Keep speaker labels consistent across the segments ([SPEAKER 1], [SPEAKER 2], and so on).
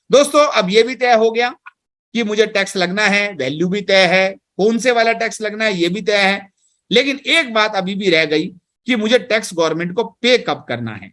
[SPEAKER 1] दोस्तों अब ये भी तय हो गया कि मुझे टैक्स लगना है, वैल्यू भी तय है, कौन से वाला टैक्स लगना है ये भी तय है। लेकिन एक बात अभी भी रह गई कि मुझे टैक्स गवर्नमेंट को पे कब करना है।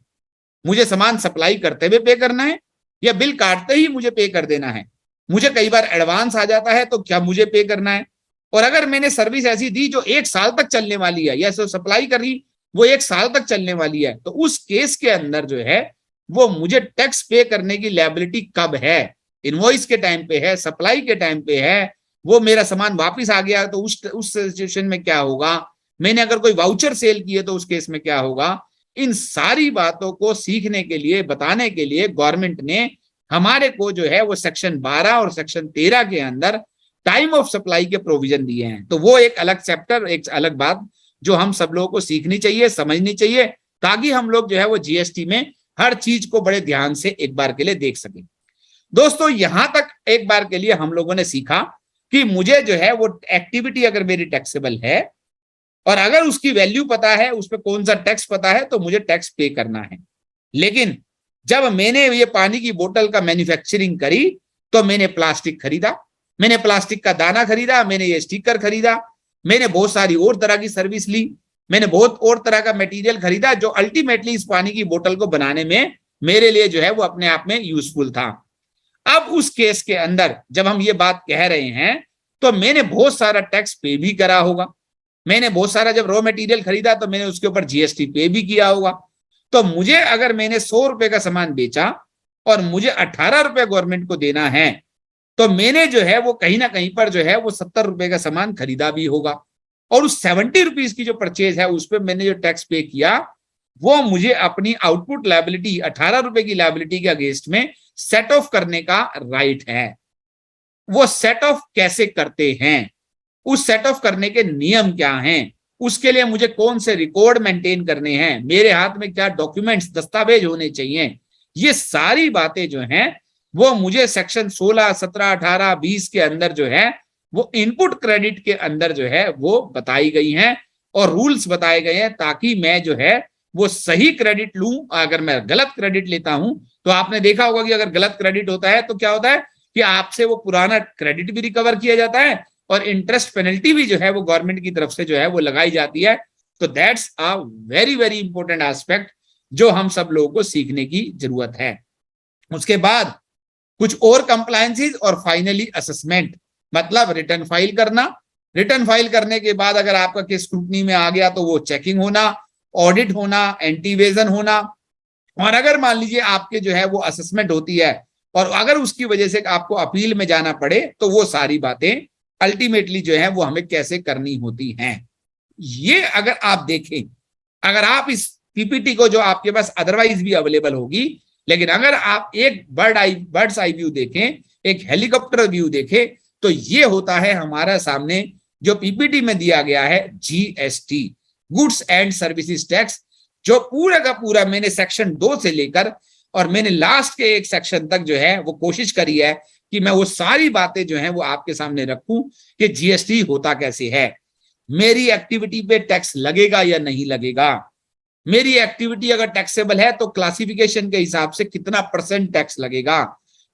[SPEAKER 1] मुझे सामान सप्लाई करते हुए पे करना है या बिल काटते ही मुझे पे कर देना है। मुझे कई बार एडवांस आ जाता है तो क्या मुझे पे करना है। और अगर मैंने सर्विस ऐसी दी जो 1 साल तक चलने वाली है या सप्लाई कर रही वो 1 साल तक चलने वाली है, तो उस केस के अंदर जो है वो मुझे टैक्स पे करने की लायबिलिटी कब है। इनवॉइस के टाइम पे है, सप्लाई के टाइम पे है, वो मेरा सामान वापस आ गया तो उस सिचुएशन में क्या होगा, मैंने अगर कोई वाउचर सेल किए तो उस केस में क्या होगा। इन सारी बातों को सीखने के लिए, बताने के लिए गवर्नमेंट ने हमारे को जो है वो सेक्शन 12 और सेक्शन 13 के अंदर टाइम ऑफ सप्लाई के प्रोविजन दिए हैं। तो वो एक अलग चैप्टर, एक अलग बात जो हम सब लोगों को सीखनी चाहिए, समझनी चाहिए, ताकि हम लोग जो है वो जीएसटी में हर चीज को बड़े ध्यान से एक बार के लिए देख सकें। दोस्तों यहां तक एक बार के लिए हम लोगों ने सीखा कि मुझे जो है वो एक्टिविटी अगर मेरी टैक्सेबल है और अगर उसकी वैल्यू पता है, उस पर कौन सा टैक्स पता है, तो मुझे टैक्स पे करना है। लेकिन जब मैंने ये पानी की बोतल का मैन्युफैक्चरिंग करी तो मैंने प्लास्टिक खरीदा, मैंने प्लास्टिक का दाना खरीदा, मैंने ये स्टिकर खरीदा, मैंने बहुत सारी और तरह की सर्विस ली, मैंने बहुत और तरह का मटेरियल खरीदा जो अल्टीमेटली इस पानी की बोतल को बनाने में मेरे लिए जो है वो अपने आप में यूजफुल था। अब उस केस के अंदर जब हम ये बात कह रहे हैं तो मैंने बहुत सारा टैक्स पे भी करा होगा, मैंने बहुत सारा जब रॉ मटेरियल खरीदा तो मैंने उसके ऊपर जीएसटी पे भी किया होगा। तो मुझे अगर मैंने 100 रुपए का सामान बेचा और मुझे 18 रुपए गवर्नमेंट को देना है, तो मैंने जो है वो कहीं ना कहीं पर जो है वो 70 रुपए का सामान खरीदा भी होगा। और उस 70 रुपीज की जो परचेज है उस पर मैंने जो टैक्स पे किया वो मुझे अपनी आउटपुट लायबिलिटी 18 रुपए की लायबिलिटी के अगेंस्ट में सेट ऑफ करने का राइट है। वो सेट ऑफ कैसे करते हैं, उस सेट ऑफ करने के नियम क्या हैं, उसके लिए मुझे कौन से रिकॉर्ड मेंटेन करने हैं, मेरे हाथ में क्या डॉक्यूमेंट्स, दस्तावेज होने चाहिए, ये सारी बातें जो हैं वो मुझे सेक्शन 16, 17, 18, 20 के अंदर जो है वो इनपुट क्रेडिट के अंदर जो है वो बताई गई हैं और रूल्स बताए गए हैं, ताकि मैं जो है वो सही क्रेडिट लूं। अगर मैं गलत क्रेडिट लेता हूं तो आपने देखा होगा कि अगर गलत क्रेडिट होता है तो क्या होता है कि आपसे वो पुराना क्रेडिट भी रिकवर किया जाता है और इंटरेस्ट पेनल्टी भी जो है वो गवर्नमेंट की तरफ से जो है वो लगाई जाती है। तो that's a very very important aspect जो हम सब लोगों को सीखने की जरूरत है। उसके बाद कुछ और कंप्लायंसेस और फाइनली असेसमेंट, मतलब रिटर्न फाइल करना। रिटर्न फाइल करने के बाद अगर आपका केस स्क्रूटनी में आ गया तो वो चेकिंग होना, ऑडिट होना, एंटी इवेजन होना, और अगर मान लीजिए आपके जो है वो असेसमेंट होती है और अगर उसकी वजह से आपको अपील में जाना पड़े तो वो सारी बातें अल्टीमेटली जो है वो हमें कैसे करनी होती हैं। ये अगर आप देखें, अगर आप इस पीपीटी को जो आपके पास अदरवाइज भी अवेलेबल होगी, लेकिन अगर आप एक बर्ड्स आई व्यू देखें, एक हेलीकॉप्टर व्यू देखें, तो ये होता है हमारा सामने जो पीपीटी में दिया गया है GST, goods and services tax, जो पूरा का पूरा मैंने सेक्शन 2 से लेकर और मैंने लास्ट के एक सेक्शन तक जो है वो कोशिश करी है कि मैं वो सारी बातें जो है वो आपके सामने रखूं कि जीएसटी होता कैसे है, मेरी एक्टिविटी पे टैक्स लगेगा या नहीं लगेगा, मेरी एक्टिविटी अगर टैक्सेबल है तो क्लासिफिकेशन के हिसाब से कितना % टैक्स लगेगा,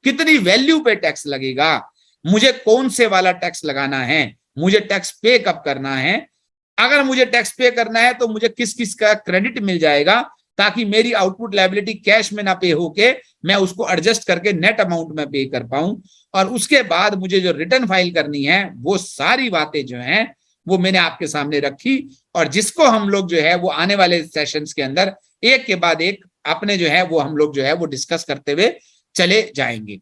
[SPEAKER 1] कितनी वैल्यू पे टैक्स लगेगा, मुझे कौन से वाला टैक्स लगाना है, मुझे टैक्स पे कब करना है, अगर मुझे टैक्स पे करना है तो मुझे किस किस का क्रेडिट मिल जाएगा, ताकि मेरी आउटपुट लायबिलिटी कैश में ना पे होके मैं उसको एडजस्ट करके नेट अमाउंट में पे कर पाऊं। और उसके बाद मुझे जो रिटर्न फाइल करनी है वो सारी बातें जो हैं वो मैंने आपके सामने रखी और जिसको हम लोग जो है वो आने वाले सेशंस के अंदर एक के बाद एक अपने जो है वो हम लोग जो है वो डिस्कस करते हुए चले जाएंगे।